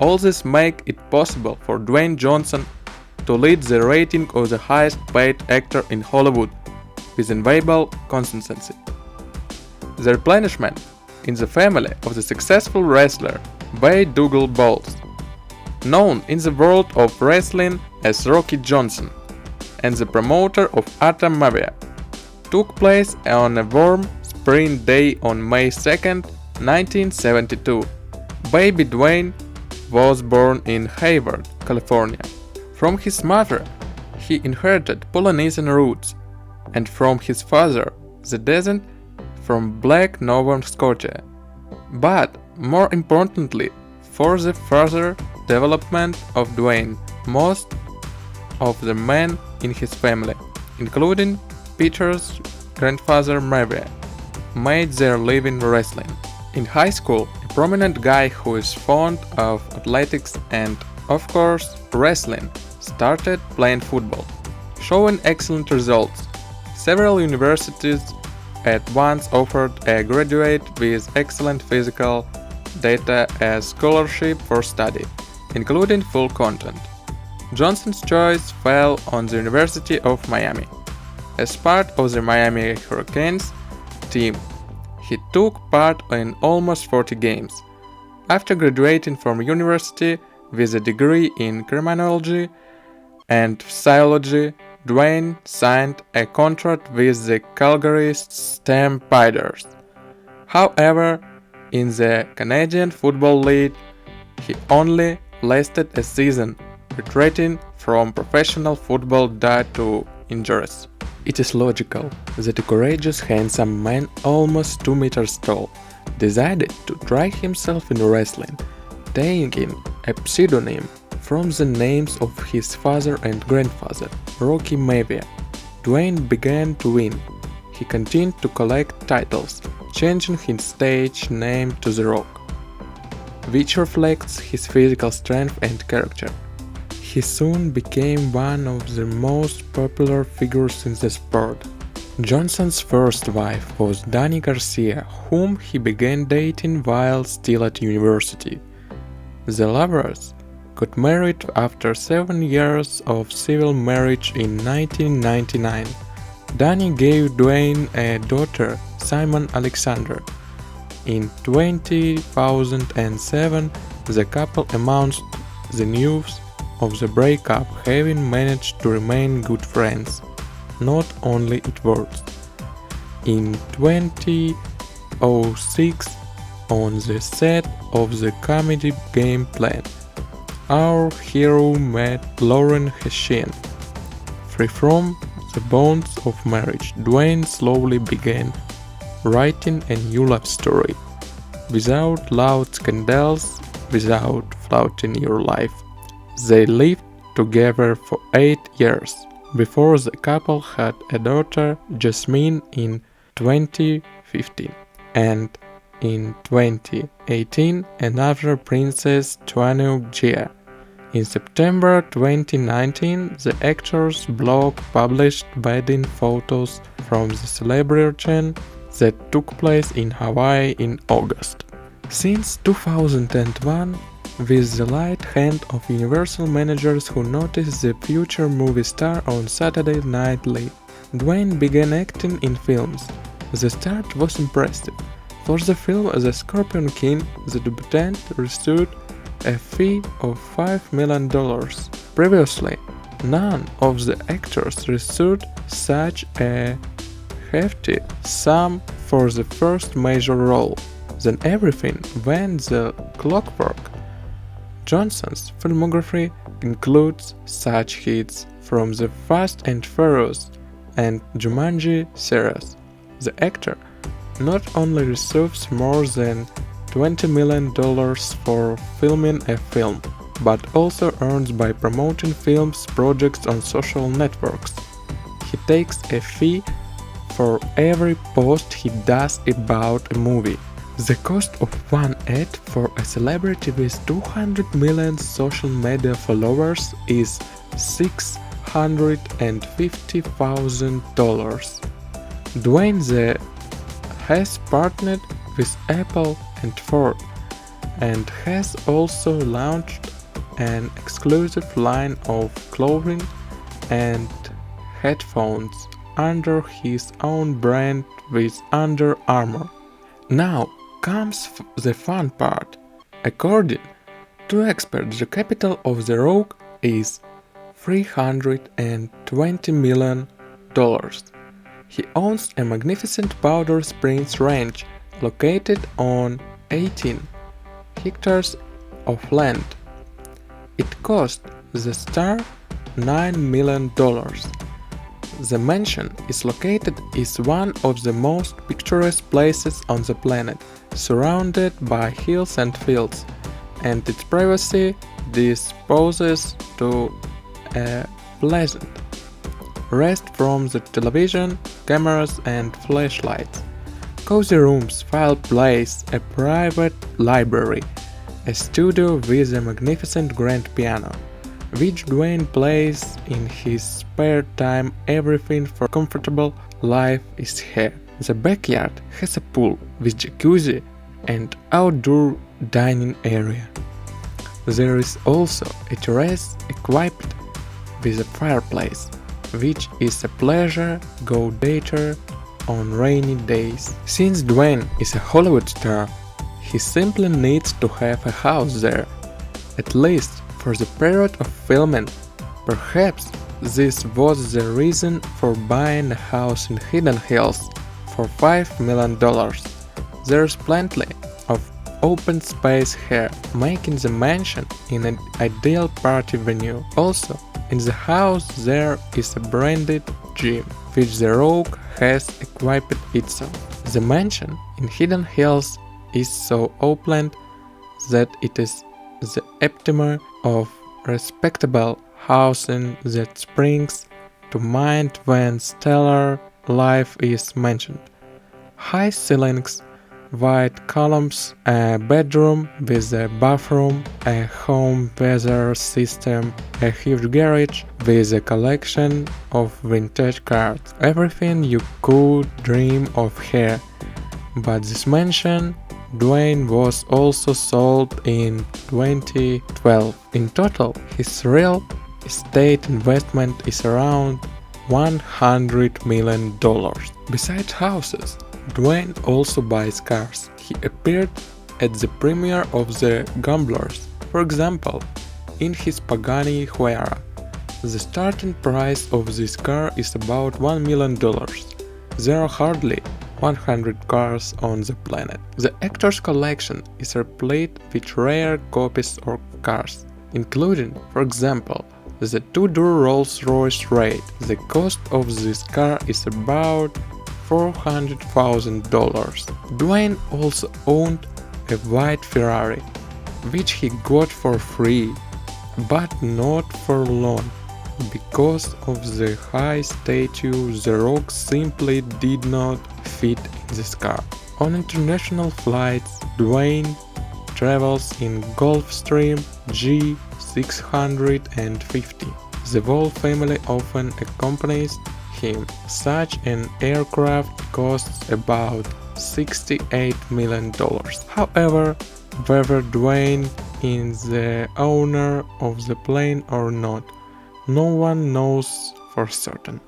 All this make it possible for Dwayne Johnson to lead the rating of the highest paid actor in Hollywood with enviable consistency. The replenishment in the family of the successful wrestler Wade Dougal Bowles, known in the world of wrestling as Rocky Johnson, and the promoter of Atom Mafia, took place on a warm spring day on May 2nd, 1972. Baby Dwayne was born in Hayward, California. From his mother, he inherited Polynesian roots, and from his father, the descent from Black Nova Scotia. But more importantly, for the further development of Dwayne, most of the men in his family, including Peter's grandfather Mavia, made their living wrestling. In high school, a prominent guy who is fond of athletics and, of course, wrestling, started playing football, showing excellent results. Several universities at once offered a graduate with excellent physical data a scholarship for study, including full content. Johnson's choice fell on the University of Miami. As part of the Miami Hurricanes team, he took part in almost 40 games. After graduating from university with a degree in criminology and psychology, Dwayne signed a contract with the Calgary Stampeders. However, in the Canadian Football League, he only lasted a season, retreating from professional football due to injuries. It is logical that a courageous, handsome man, almost 2 meters tall, decided to try himself in wrestling, taking a pseudonym from the names of his father and grandfather, Rocky Mavia. Dwayne began to win. He continued to collect titles, changing his stage name to The Rock, which reflects his physical strength and character. He soon became one of the most popular figures in the sport. Johnson's first wife was Dani Garcia, whom he began dating while still at university. The lovers got married after 7 years of civil marriage in 1999. Dani gave Dwayne a daughter, Simon Alexander. In 2007, the couple announced the news of the breakup, having managed to remain good friends, not only at words. In 2006, on the set of the comedy Game Plan, our hero met Lauren Hessian. Free from the bonds of marriage, Dwayne slowly began writing a new love story, without loud scandals, without flaunting your life. They lived together for 8 years before the couple had a daughter, Jasmine, in 2015, and in 2018 another princess, Tuanu Jia. In September 2019, the actor's blog published wedding photos from the celebration that took place in Hawaii in August. Since 2001, with the light hand of Universal managers who noticed the future movie star on Saturday Night Live, Dwayne began acting in films. The start was impressive. For the film The Scorpion King, the debutant received a fee of $5 million. Previously, none of the actors received such a hefty sum for the first major role. Then everything went the clockwork. Johnson's filmography includes such hits from the Fast and Furious and Jumanji series. The actor not only receives more than $20 million for filming a film, but also earns by promoting films projects on social networks. He takes a fee for every post he does about a movie. The cost of one ad for a celebrity with 200 million social media followers is $650,000. Dwayne has partnered with Apple and Ford, and has also launched an exclusive line of clothing and headphones under his own brand with Under Armour. Now comes the fun part. According to experts, the capital of The Rock is $320 million. He owns a magnificent Powder Springs ranch located on 18 hectares of land. It cost the star $9 million. The mansion is one of the most picturesque places on the planet, surrounded by hills and fields, and its privacy disposes to a pleasant rest from the television, cameras and flashlights. Cozy rooms, fireplace, a private library, a studio with a magnificent grand piano, which Dwayne plays in his spare time. Everything for a comfortable life is here. The backyard has a pool with jacuzzi and outdoor dining area. There is also a terrace equipped with a fireplace, which is a pleasure go dater on rainy days. Since Dwayne is a Hollywood star, he simply needs to have a house there, at least for the period of filming. Perhaps this was the reason for buying a house in Hidden Hills for $5 million. There's plenty of open space here, making the mansion an ideal party venue. Also, in the house there is a branded gym, which The Rock has equipped itself. The mansion in Hidden Hills is so opulent that it is the epitome of respectable housing that springs to mind when stellar life is mentioned. High ceilings, white columns, a bedroom with a bathroom, a home weather system, a huge garage with a collection of vintage cars. Everything you could dream of here. But this mansion, Dwayne, was also sold in 2012. In total, his real estate investment is around $100 million. Besides houses, Dwayne also buys cars. He appeared at the premiere of The Gamblers, for example, in his Pagani Huayra. The starting price of this car is about $1 million. There are hardly 100 cars on the planet. The actor's collection is replete with rare copies of cars, including, for example, the two-door Rolls-Royce Wraith. The cost of this car is about $400,000. Dwayne also owned a white Ferrari, which he got for free, but not for long. Because of the high stature, The Rock simply did not fit in this car. On international flights, Dwayne travels in Gulfstream G650. The whole family often accompanies him. Such an aircraft costs about $68 million. However, whether Dwayne is the owner of the plane or not, no one knows for certain.